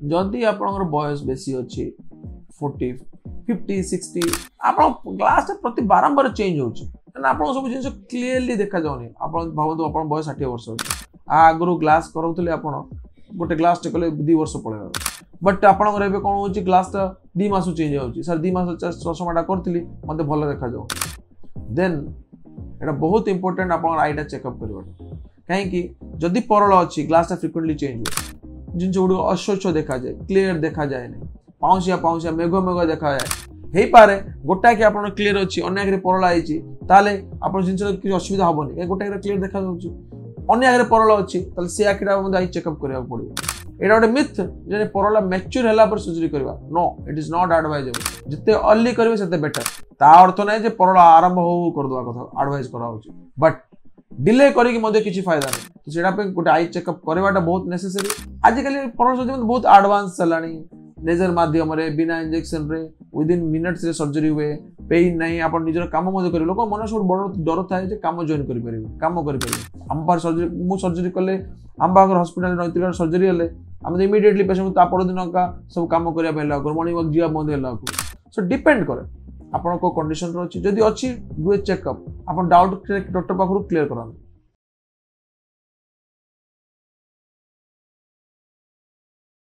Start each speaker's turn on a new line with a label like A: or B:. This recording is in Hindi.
A: जदि आपनकर बयस बेसी अच्छी 40 50 60 आप ग्लास प्रति बारंबार चेंज होची आप सब जिन क्लीयरली देखा जाऊनी आप भावतु आप बयस 60 वर्ष अच्छे आगु ग्लास करूले आप गोटे ग्लास टे कले 2 वर्ष पड़ेगा बट आपंकर ए कौन हो ग्लास 2 मास चेंज हो सर 2 मास चषमाटा करी मत भल देखा जाऊ देन एटा बहुत इंपोर्टेंट आप आईटा चेकअप करवा कहीं जदि परल अच्छी ग्लास फ्रिक्वेंटली चेंज हो जिन गुड़ अस्वच्छ देखा जाए क्लीयर देखा जाए नहीं पाउसिया पाउसिया मेघ मेघ देखा जाए पारे गोटा कि आप क्लीयर अच्छी अन्य परल आई आप जिन किसी असुविधा हेनी कहीं गोटा क्लीयर देखा अन्य परल अच्छी से आखिटा चेकअप करा पड़ो यहाँ गोटे मिथ जे परला मैच्योर है सर्जरी करवा no it is not advisable जिते अर्ली करेंगे से बेटर ता अर्थ ना परला आरंभ हो करदे कथा एडवाइज करा बट डिले करके किसी फायदा नहीं तो से गोटे आई चेकअप करवाटा बहुत नेसेसरी आजिकल परल सर्जरी बहुत एडवांस चलानी लेजर माध्यम बिना इंजेक्शन रे विदिन मिनिट्स रे सर्जरी हुए पेन नहीं आप निजर काम कर लोक मन सब बड़ डर थाए काम जॉइन कर आम पार सर्जरी मु सर्जरी कले आम पाखर हॉस्पिटल नैतिक सर्जरी हेले आम इमिडिएटली पेशेंट परदिन का सब काम करने मॉर्निंग वॉक जीवा बंद सो डिपेंड करे आप कंडीशन अच्छी जदि अच्छी डू ए चेकअप आप डाउट डॉक्टर पाखर क्लीयर करा